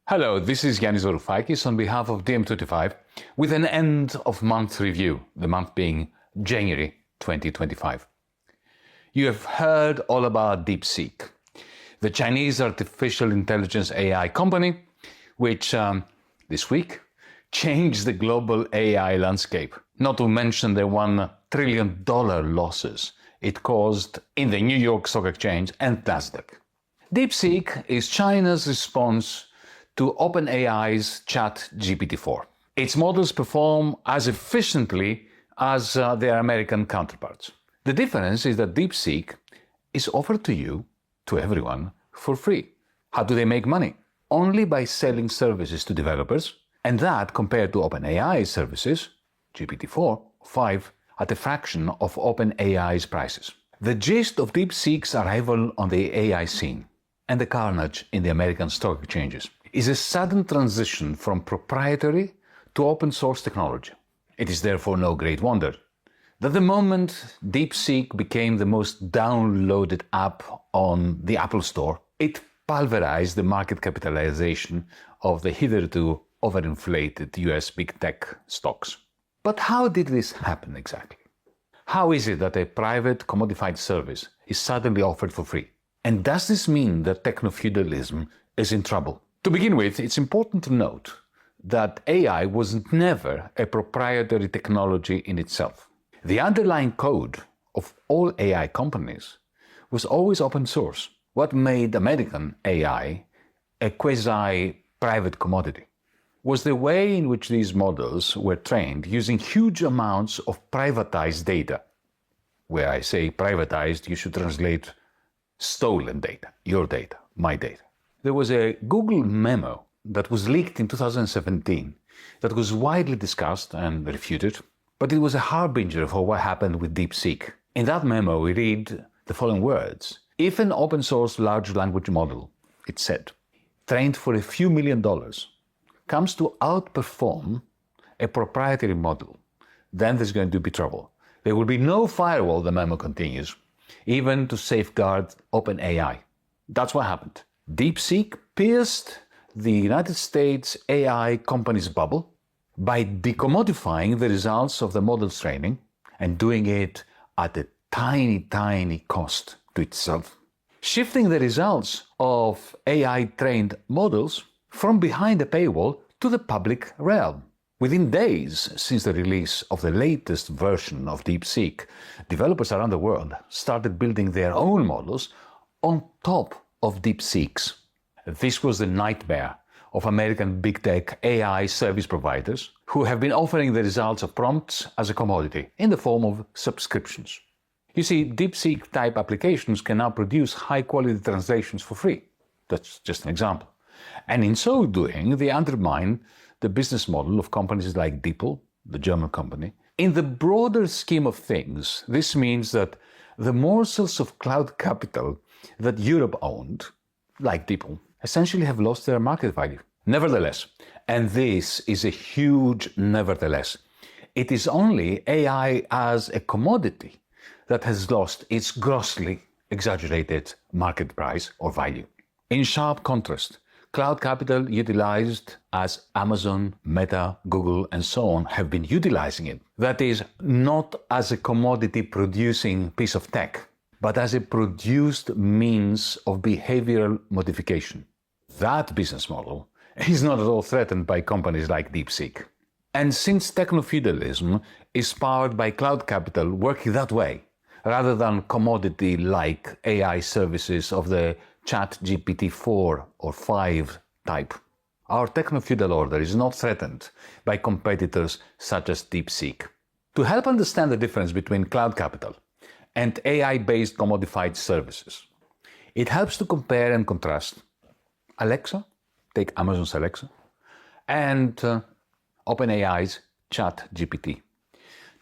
Hello, this is Yanis Varoufakis on behalf of DiEM25 with an end of month review, the month being January 2025. You have heard all about DeepSeek, the Chinese artificial intelligence AI company, which this week changed the global AI landscape, not to mention the $1 trillion losses it caused in the New York Stock Exchange and Nasdaq. DeepSeek is China's response to OpenAI's ChatGPT-4. Its models perform as efficiently as their American counterparts. The difference is that DeepSeek is offered to you, to everyone, for free. How do they make money? Only by selling services to developers, and that compared to OpenAI's services, GPT-4, 5, at a fraction of OpenAI's prices. The gist of DeepSeek's arrival on the AI scene and the carnage in the American stock exchanges is a sudden transition from proprietary to open source technology. It is therefore no great wonder that the moment DeepSeek became the most downloaded app on the Apple Store, it pulverized the market capitalization of the hitherto overinflated US big tech stocks. But how did this happen exactly? How is it that a private commodified service is suddenly offered for free? And does this mean that techno-feudalism is in trouble? To begin with, it's important to note that AI was never a proprietary technology in itself. The underlying code of all AI companies was always open source. What made American AI a quasi-private commodity was the way in which these models were trained using huge amounts of privatized data. Where I say privatized, you should translate stolen data, your data, my data. There was a Google memo that was leaked in 2017 that was widely discussed and refuted, but it was a harbinger for what happened with DeepSeek. In that memo, we read the following words: if an open source large language model, it said, trained for a few $1 million, comes to outperform a proprietary model, then there's going to be trouble. There will be no firewall, the memo continues, even to safeguard OpenAI. That's what happened. DeepSeek pierced the United States AI company's bubble by decommodifying the results of the model's training and doing it at a tiny cost to itself, shifting the results of AI-trained models from behind a paywall to the public realm. Within days since the release of the latest version of DeepSeek, developers around the world started building their own models on top of DeepSeek's. This was the nightmare of American big tech AI service providers who have been offering the results of prompts as a commodity in the form of subscriptions. You see, DeepSeek type applications can now produce high quality translations for free. That's just an example. And in so doing, they undermine the business model of companies like DeepL, the German company. In the broader scheme of things, this means that the morsels of cloud capital that Europe owned, like DeepL, essentially have lost their market value. Nevertheless, and this is a huge nevertheless, it is only AI as a commodity that has lost its grossly exaggerated market price or value. In sharp contrast, cloud capital utilized as Amazon, Meta, Google, and so on have been utilizing it. That is, not as a commodity producing piece of tech, but as a produced means of behavioral modification. That business model is not at all threatened by companies like DeepSeek. And since techno-feudalism is powered by cloud capital working that way, rather than commodity-like AI services of the ChatGPT-4 or 5 type, our techno-feudal order is not threatened by competitors such as DeepSeek. To help understand the difference between cloud capital and AI-based commodified services, it helps to compare and contrast Alexa, take Amazon's Alexa, and OpenAI's ChatGPT.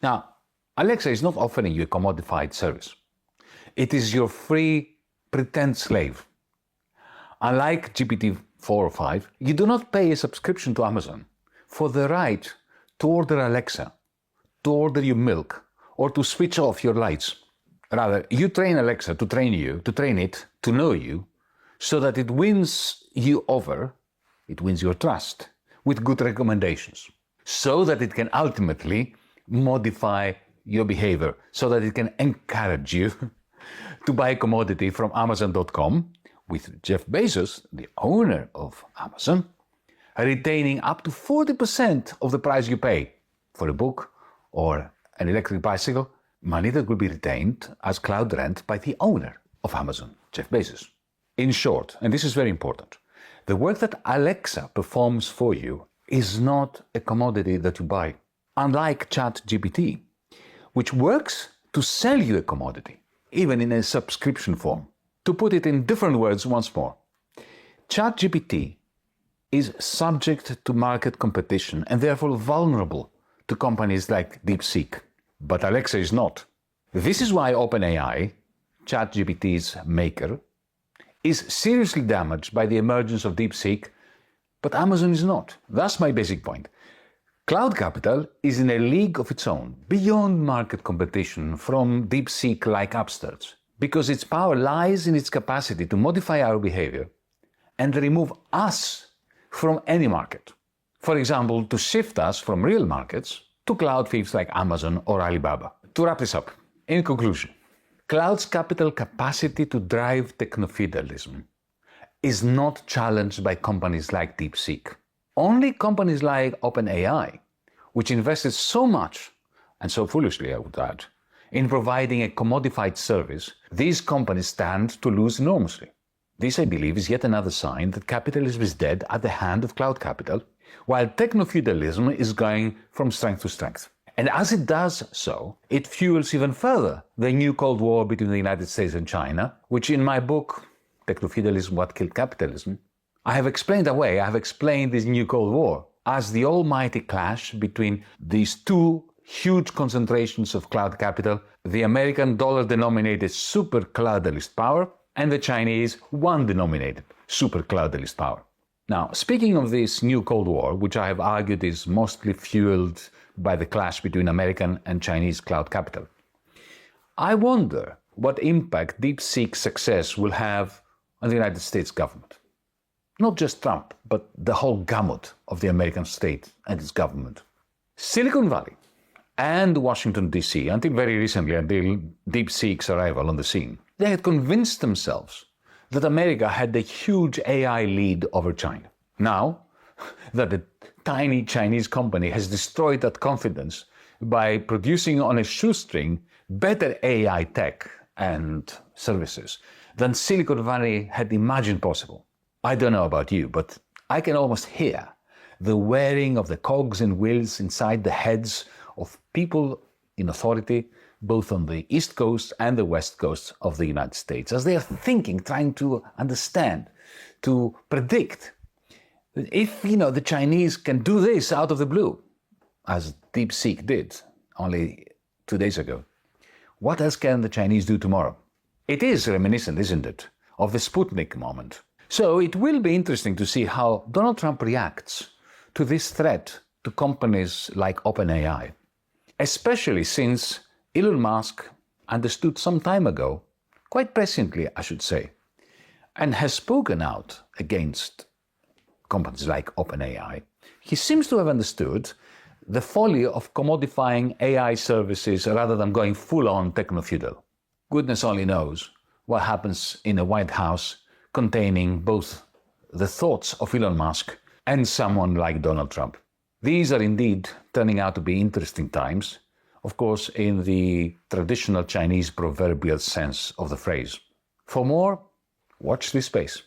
Now, Alexa is not offering you a commodified service. It is your free pretend slave. Unlike GPT-4 or 5, you do not pay a subscription to Amazon for the right to order Alexa, to order you milk, or to switch off your lights. Rather, you train Alexa to train you, to train it to know you, so that it wins you over it wins your trust with good recommendations, so that it can ultimately modify your behavior, so that it can encourage you to buy a commodity from Amazon.com, with Jeff Bezos, the owner of Amazon, retaining up to 40% of the price you pay for a book or an electric bicycle, money that will be retained as cloud rent by the owner of Amazon, Jeff Bezos. In short, and this is very important, the work that Alexa performs for you is not a commodity that you buy. Unlike ChatGPT, which works to sell you a commodity, even in a subscription form. To put it in different words once more, ChatGPT is subject to market competition and therefore vulnerable to companies like DeepSeek. But Alexa is not. This is why OpenAI, ChatGPT's maker, is seriously damaged by the emergence of DeepSeek, but Amazon is not. That's my basic point. Cloud Capital is in a league of its own, beyond market competition from DeepSeek-like upstarts, because its power lies in its capacity to modify our behavior and remove us from any market. For example, to shift us from real markets to cloud thieves like Amazon or Alibaba. To wrap this up, in conclusion, Cloud's capital capacity to drive techno-feudalism is not challenged by companies like DeepSeek. Only companies like OpenAI, which invested so much, and so foolishly I would add, in providing a commodified service, these companies stand to lose enormously. This, I believe, is yet another sign that capitalism is dead at the hand of cloud capital, while techno-feudalism is going from strength to strength. And as it does so, it fuels even further the new Cold War between the United States and China, which in my book, Techno-Feudalism, What Killed Capitalism, I have explained this new Cold War as the almighty clash between these two huge concentrations of cloud capital, the American dollar-denominated super cloudalist power and the Chinese yuan-denominated super cloudalist power. Now, speaking of this new Cold War, which I have argued is mostly fueled by the clash between American and Chinese cloud capital, I wonder what impact DeepSeek's success will have on the United States government. Not just Trump, but the whole gamut of the American state and its government. Silicon Valley and Washington, D.C., until very recently, until DeepSeek's arrival on the scene, they had convinced themselves that America had the huge AI lead over China. Now that the tiny Chinese company has destroyed that confidence by producing on a shoestring better AI tech and services than Silicon Valley had imagined possible. I don't know about you, but I can almost hear the whirring of the cogs and wheels inside the heads of people in authority, both on the East Coast and the West Coast of the United States, as they are thinking, trying to understand, to predict that if, the Chinese can do this out of the blue, as DeepSeek did only 2 days ago, what else can the Chinese do tomorrow? It is reminiscent, isn't it, of the Sputnik moment. So it will be interesting to see how Donald Trump reacts to this threat to companies like OpenAI, especially since Elon Musk understood some time ago, quite presciently I should say, and has spoken out against companies like OpenAI. He seems to have understood the folly of commodifying AI services rather than going full-on techno-feudal. Goodness only knows what happens in a White House containing both the thoughts of Elon Musk and someone like Donald Trump. These are indeed turning out to be interesting times, of course, in the traditional Chinese proverbial sense of the phrase. For more, watch this space.